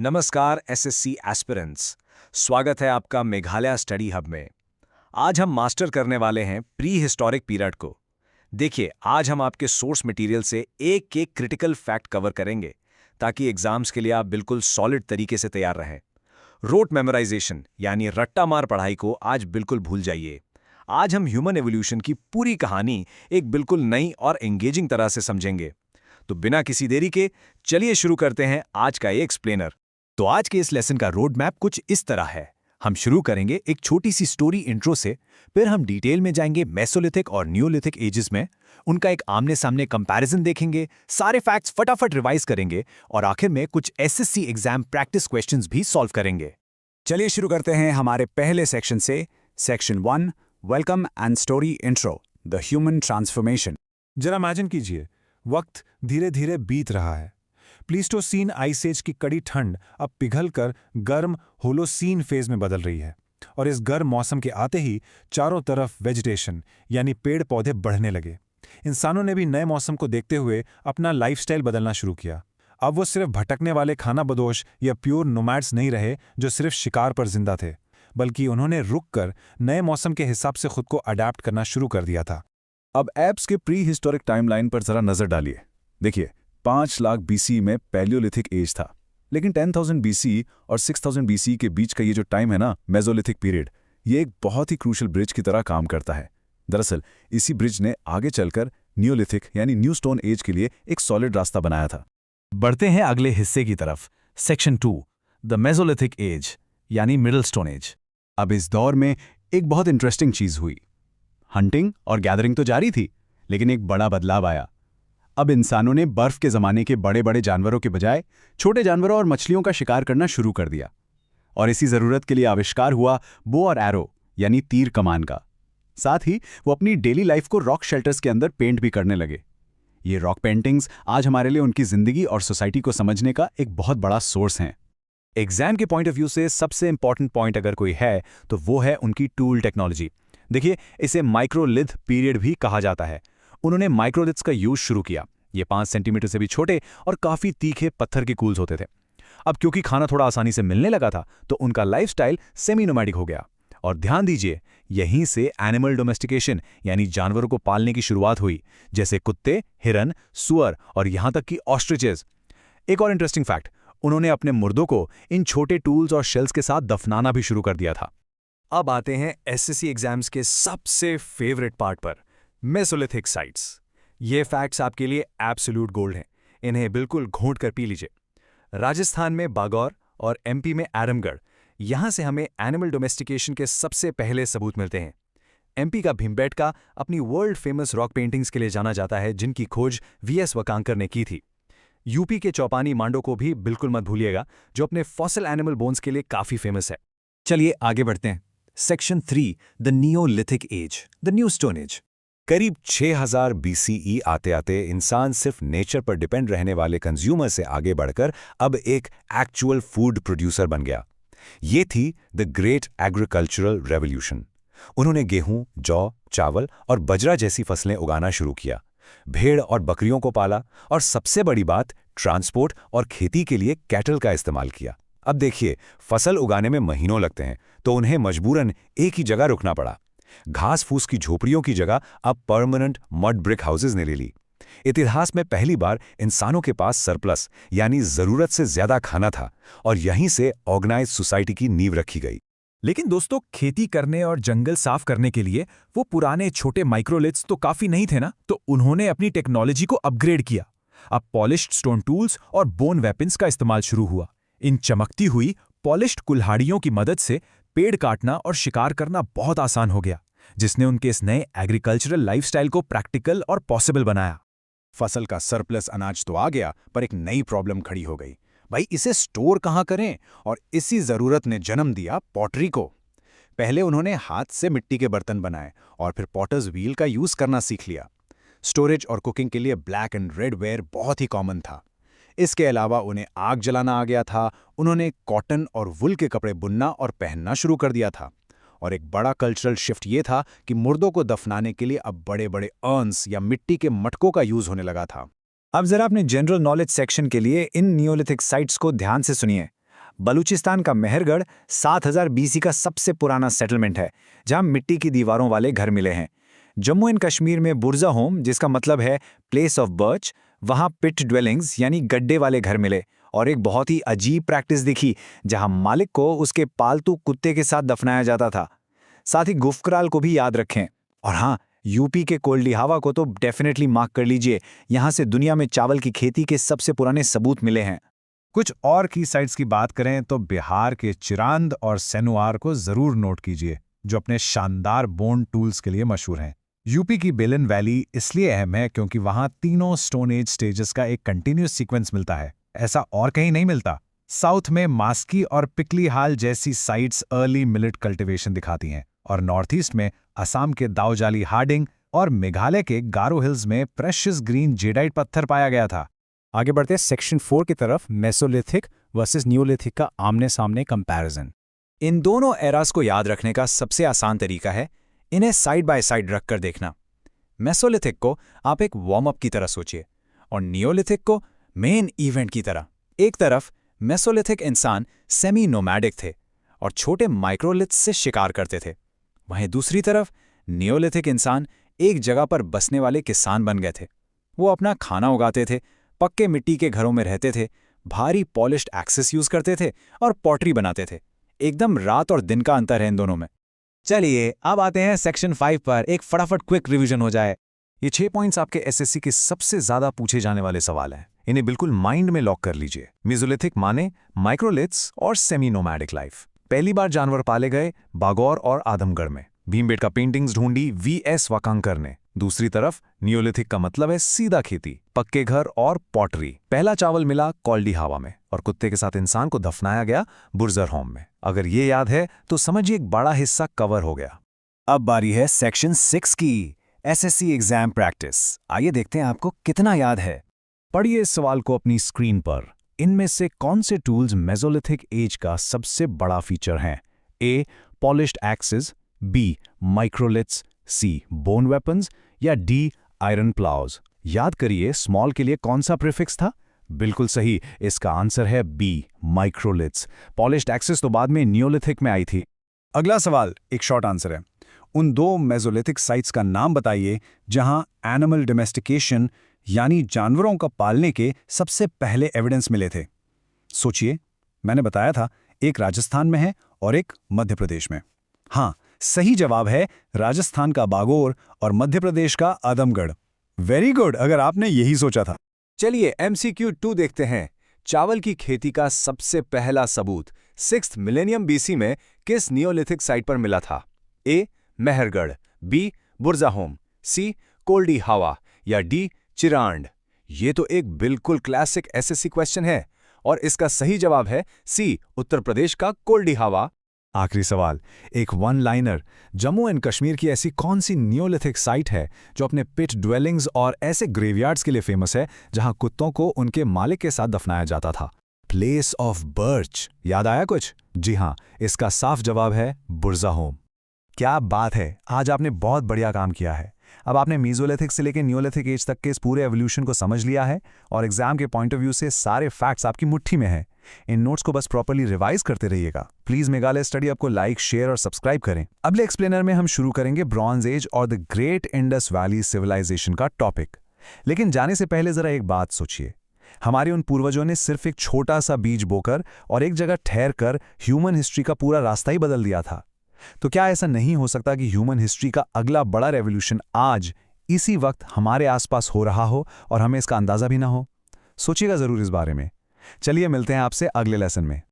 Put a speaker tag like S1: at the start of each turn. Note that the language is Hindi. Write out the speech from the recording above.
S1: नमस्कार एसएससी एस्पिरेंट्स। स्वागत है आपका मेघालय स्टडी हब में। आज हम मास्टर करने वाले हैं प्री हिस्टोरिक पीरियड को। देखिए, आज हम आपके सोर्स मटेरियल से एक एक क्रिटिकल फैक्ट कवर करेंगे ताकि एग्जाम्स के लिए आप बिल्कुल सॉलिड तरीके से तैयार रहें। रोट मेमोराइजेशन यानी रट्टा मार पढ़ाई को आज बिल्कुल भूल जाइए। आज हम ह्यूमन एवोल्यूशन की पूरी कहानी एक बिल्कुल नई और एंगेजिंग तरह से समझेंगे। तो बिना किसी देरी के चलिए शुरू करते हैं आज का ये एक्सप्लेनर। तो आज के इस लेसन का रोड मैप कुछ इस तरह है। हम शुरू करेंगे एक छोटी सी स्टोरी इंट्रो से, फिर हम डिटेल में जाएंगे मेसोलिथिक और न्यूलिथिक एजेस में, उनका एक आमने सामने कंपैरिजन देखेंगे, सारे फैक्ट्स फटाफट रिवाइज करेंगे और आखिर में कुछ एसएससी एग्जाम प्रैक्टिस क्वेश्चंस भी सॉल्व करेंगे।
S2: चलिए शुरू करते हैं हमारे पहले सेक्शन से। Section 1, welcome and story intro, the human transformation.
S3: जरा इमेजिन कीजिए, वक्त धीरे धीरे बीत रहा है। प्लीस्टोसीन आइस एज की कड़ी ठंड अब पिघलकर गर्म होलोसीन फेज में बदल रही है, और इस गर्म मौसम के आते ही चारों तरफ वेजिटेशन यानी पेड़ पौधे बढ़ने लगे। इंसानों ने भी नए मौसम को देखते हुए अपना लाइफस्टाइल बदलना शुरू किया। अब वो सिर्फ भटकने वाले खानाबदोश या प्योर नोमैड्स नहीं रहे जो सिर्फ शिकार पर जिंदा थे, बल्कि उन्होंने रुककर नए मौसम के हिसाब से खुद को अडैप्ट करना शुरू कर दिया था।
S4: अब एप्स के प्री हिस्टोरिक टाइमलाइन पर जरा नजर डालिए। देखिए, 5 लाख बीसी में पैलियोलिथिक एज था, लेकिन 10,000 बीसी और 6,000 बीसी के बीच का ये जो टाइम है ना, मेसोलिथिक पीरियड, ये एक बहुत ही क्रूशल ब्रिज की तरह काम करता है। दरअसल इसी ब्रिज ने आगे चलकर न्यूलिथिक यानी न्यू स्टोन एज के लिए एक सॉलिड रास्ता बनाया था।
S1: बढ़ते हैं अगले हिस्से की तरफ। सेक्शन 2, द मेसोलिथिक एज यानी मिडिल स्टोन एज।
S4: अब इस दौर में एक बहुत इंटरेस्टिंग चीज हुई। हंटिंग और गैदरिंग तो जारी थी, लेकिन एक बड़ा बदलाव आया। अब इंसानों ने बर्फ के ज़माने के बड़े बड़े जानवरों के बजाय छोटे जानवरों और मछलियों का शिकार करना शुरू कर दिया, और इसी ज़रूरत के लिए आविष्कार हुआ बो और एरो यानी तीर कमान का। साथ ही वो अपनी डेली लाइफ को रॉक शेल्टर्स के अंदर पेंट भी करने लगे। ये रॉक पेंटिंग्स आज हमारे लिए उनकी ज़िंदगी और सोसाइटी को समझने का एक बहुत बड़ा सोर्स हैं।
S1: एग्जाम के पॉइंट ऑफ व्यू से सबसे इंपॉर्टेंट पॉइंट अगर कोई है तो वो है उनकी टूल टेक्नोलॉजी। देखिए, इसे माइक्रोलिथ पीरियड भी कहा जाता है। उन्होंने माइक्रोलिथ्स का यूज शुरू किया। ये 5 सेंटीमीटर से भी छोटे और काफी तीखे पत्थर के कूल्स होते थे। अब क्योंकि खाना थोड़ा आसानी से मिलने लगा था, तो उनका लाइफस्टाइल सेमी नोमैडिक हो गया। और ध्यान दीजिए, यहीं से एनिमल डोमेस्टिकेशन यानी जानवरों को पालने की शुरुआत हुई, जैसे कुत्ते, हिरन, सुअर और यहां तक कि ऑस्ट्रिचेस। एक और इंटरेस्टिंग फैक्ट, उन्होंने अपने मुर्दों को इन छोटे टूल्स और शेल्स के साथ दफनाना भी शुरू कर दिया था। अब आते हैं एसएससी एग्जाम्स के सबसे फेवरेट पार्ट पर, मेसोलिथिक साइट्स। ये फैक्ट्स आपके लिए एब्सोल्यूट गोल्ड हैं, इन्हें बिल्कुल घोंट कर पी लीजिए। राजस्थान में बागौर और एमपी में आरामगढ़, यहां से हमें एनिमल डोमेस्टिकेशन के सबसे पहले सबूत मिलते हैं। एमपी का भीमबेटका अपनी वर्ल्ड फेमस रॉक पेंटिंग्स के लिए जाना जाता है, जिनकी खोज वीएस वकांकर ने की थी। यूपी के चौपानी मांडो को भी बिल्कुल मत भूलिएगा, जो अपने फॉसिल एनिमल बोन्स के लिए काफी फेमस है।
S2: चलिए आगे बढ़ते हैं। Section 3, the neolithic age, the new stone age.
S5: करीब 6000 बीसीई आते आते इंसान सिर्फ नेचर पर डिपेंड रहने वाले कंज्यूमर से आगे बढ़कर अब एक एक्चुअल फूड प्रोड्यूसर बन गया। ये थी द ग्रेट एग्रीकल्चरल रेवोल्यूशन। उन्होंने गेहूं, जौ, चावल और बजरा जैसी फसलें उगाना शुरू किया, भेड़ और बकरियों को पाला, और सबसे बड़ी बात, ट्रांसपोर्ट और खेती के लिए कैटल का इस्तेमाल किया। अब देखिए, फसल उगाने में महीनों लगते हैं, तो उन्हें मजबूरन एक ही जगह रुकना पड़ा। घास फूस की झोपड़ियों की जगह अब परमानेंट मड ब्रिक हाउसेज ने ले ली। इतिहास में पहली बार इंसानों के पास सरप्लस यानी जरूरत से ज्यादा खाना था, और यहीं से ऑर्गेनाइज सोसाइटी की नींव रखी गई।
S1: लेकिन दोस्तों, खेती करने और जंगल साफ करने के लिए वो पुराने छोटे माइक्रोलिथ्स तो काफी नहीं थे ना, तो उन्होंने अपनी टेक्नोलॉजी को अपग्रेड किया। अब पॉलिश्ड स्टोन टूल्स और बोन वेपन्स का इस्तेमाल शुरू हुआ। इन चमकती हुई पॉलिश्ड कुल्हाड़ियों की मदद से पेड़ काटना और शिकार करना बहुत आसान हो गया, जिसने उनके इस नए एग्रीकल्चरल लाइफस्टाइल को प्रैक्टिकल और पॉसिबल बनाया।
S2: फसल का सरप्लस अनाज तो आ गया, पर एक नई प्रॉब्लम खड़ी हो गई। भाई, इसे स्टोर कहाँ करें? और इसी जरूरत ने जन्म दिया पॉटरी को। पहले उन्होंने हाथ से मिट्टी के बर्तन बनाए और फिर पॉटर्स व्हील का यूज करना सीख लिया। स्टोरेज और कुकिंग के लिए ब्लैक एंड रेड वेयर बहुत ही कॉमन था। इसके अलावा उन्हें आग जलाना आ गया था। उन्होंने कॉटन और वुल के कपड़े बुनना और पहनना शुरू कर दिया था। और एक बड़ा कल्चरल शिफ्ट ये था कि मुर्दों को दफनाने के लिए अब बड़े बड़े अर्न्स या मिट्टी के मटकों का यूज होने लगा था।
S1: अब जरा अपने जनरल नॉलेज सेक्शन के लिए इन नियोलिथिक साइट्स को ध्यान से सुनिए।
S2: बलूचिस्तान का मेहरगढ़ 7000 BC का सबसे पुराना सेटलमेंट है, जहां मिट्टी की दीवारों वाले घर मिले हैं। जम्मू एंड कश्मीर में बुर्जा होम, जिसका मतलब है प्लेस ऑफ बर्च, वहां पिट ड्वेलिंग्स यानी गड्ढे वाले घर मिले और एक बहुत ही अजीब प्रैक्टिस दिखी जहां मालिक को उसके पालतू कुत्ते के साथ दफनाया जाता था। साथ ही गुफकराल को भी याद रखें। और हाँ, यूपी के कोल्डिहावा को तो डेफिनेटली मार्क कर लीजिए, यहां से दुनिया में चावल की खेती के सबसे पुराने सबूत मिले हैं।
S3: कुछ और की साइट्स की बात करें तो बिहार के चिरांद और सेनुआर को जरूर नोट कीजिए, जो अपने शानदार बोन टूल्स के लिए मशहूर हैं। यूपी की बेलन वैली इसलिए अहम है क्योंकि वहां तीनों स्टोन एज स्टेजेस का एक कंटिन्यूस सीक्वेंस मिलता है, ऐसा और कहीं नहीं मिलता। साउथ में मास्की और पिकली हाल जैसी साइट्स अर्ली मिलेट कल्टीवेशन दिखाती हैं, और नॉर्थ ईस्ट में असम के दाऊजाली हार्डिंग और मेघालय के गारो हिल्स में प्रेशियस ग्रीन जेडाइट पत्थर पाया गया था।
S2: आगे बढ़ते सेक्शन 4 की तरफ, मेसोलिथिक वर्सेस नियोलिथिक का आमने सामने कंपैरिजन। इन दोनों एरास को याद रखने का सबसे आसान तरीका है इन्हें साइड बाय साइड रखकर देखना। मेसोलिथिक को आप एक वार्म अप की तरह सोचिए और नियोलिथिक को मेन इवेंट की तरह। एक तरफ मेसोलिथिक इंसान सेमी नोमैडिक थे और छोटे माइक्रोलिथ्स से शिकार करते थे, वहीं दूसरी तरफ नियोलिथिक इंसान एक जगह पर बसने वाले किसान बन गए थे। वो अपना खाना उगाते थे, पक्के मिट्टी के घरों में रहते थे, भारी पॉलिश्ड एक्सेस यूज करते थे और पॉटरी बनाते थे। एकदम रात और दिन का अंतर है इन दोनों में।
S1: चलिए अब आते हैं सेक्शन 5 पर, एक फटाफट क्विक रिवीजन हो जाए।
S3: ये 6 पॉइंट्स आपके एसएससी के सबसे ज्यादा पूछे जाने वाले सवाल हैं। इन्हें बिल्कुल माइंड में लॉक कर लीजिए। मेसोलिथिक माने माइक्रोलिथ्स और सेमी नोमैडिक लाइफ। पहली बार जानवर पाले गए बागौर और आदमगढ़ में। भीमबेटका पेंटिंग्स ढूंढी वीएस वाकांकर ने। दूसरी तरफ नियोलिथिक का मतलब है सीधा खेती, पक्के घर और पॉटरी। पहला चावल मिला कोल्डिहावा में और कुत्ते के साथ इंसान को दफनाया गया बुर्जर होम में। अगर ये याद है तो समझिए एक बड़ा हिस्सा कवर हो गया।
S2: अब बारी है सेक्शन 6 की, एसएससी एग्जाम प्रैक्टिस। आइए देखते हैं आपको कितना याद है।
S3: पढ़िए इस सवाल को अपनी स्क्रीन पर। इनमें से कौन से टूल्स मेसोलिथिक एज का सबसे बड़ा फीचर हैं? A. Polished axes, B. Microliths, C. Bone weapons या डी. Iron ploughs. याद करिए स्मॉल के लिए कौन सा प्रीफिक्स था? बिल्कुल सही, इसका आंसर है बी. माइक्रोलिथ्स। पॉलिश्ड एक्सेस तो बाद में नियोलिथिक में आई थी।
S2: अगला सवाल एक शॉर्ट आंसर है। उन दो मेसोलिथिक साइट्स का नाम बताइए जहां एनिमल डोमेस्टिकेशन यानी जानवरों का पालने के सबसे पहले एविडेंस मिले थे। सोचिए, मैंने बताया था एक राजस्थान में है और एक मध्य प्रदेश में। हाँ, सही जवाब है राजस्थान का बागोर और मध्य प्रदेश का आदमगढ़। वेरी गुड, अगर आपने यही सोचा था।
S1: चलिए MCQ 2 देखते हैं। चावल की खेती का सबसे पहला सबूत 6th मिलेनियम BC में किस नियोलिथिक साइट पर मिला था? ए. मेहरगढ़, बी. बुर्जा होम, सी. कोल्डिहावा या डी. चिरांड। ये तो एक बिल्कुल क्लासिक एसएससी क्वेश्चन है और इसका सही जवाब है सी. उत्तर प्रदेश का कोल्डिहावा।
S3: आखिरी सवाल, एक one liner. Jammu and Kashmir की ऐसी कौन सी नियोलिथिक साइट है जो अपने पिट ड्वेलिंग्स और ऐसे ग्रेवयार्ड्स के लिए फेमस है जहां कुत्तों को उनके मालिक के साथ दफनाया जाता था? Place of birch. याद आया कुछ? जी हां, इसका साफ जवाब है बुर्जा होम। क्या बात है, आज आपने बहुत बढ़िया काम किया है। अब आपने मीजोलिथिक से लेकर नियोलिथिक एज तक के इस पूरे एवोल्यूशन को समझ लिया है और एग्जाम के पॉइंट ऑफ व्यू से सारे फैक्ट्स आपकी मुट्ठी में हैं। इन नोट्स को बस प्रॉपर्ली रिवाइज करते रहिएगा। प्लीज मेघालय स्टडी आपको लाइक, शेयर और सब्सक्राइब करें। अगले एक्सप्लेनर में हम शुरू करेंगे ब्रॉन्ज एज और the great Indus valley civilisation का टॉपिक। लेकिन जाने से पहले जरा एक बात सोचिए, हमारे उन पूर्वजों ने सिर्फ एक छोटा सा बीज बोकर और एक जगह ठहर कर ह्यूमन हिस्ट्री का पूरा रास्ता ही बदल दिया था। तो क्या ऐसा नहीं हो सकता कि ह्यूमन हिस्ट्री का अगला बड़ा रेवोल्यूशन आज इसी वक्त हमारे आसपास हो रहा हो और हमें इसका अंदाजा भी ना हो? सोचिएगा जरूर इस बारे में। चलिए मिलते हैं आपसे अगले लेसन में।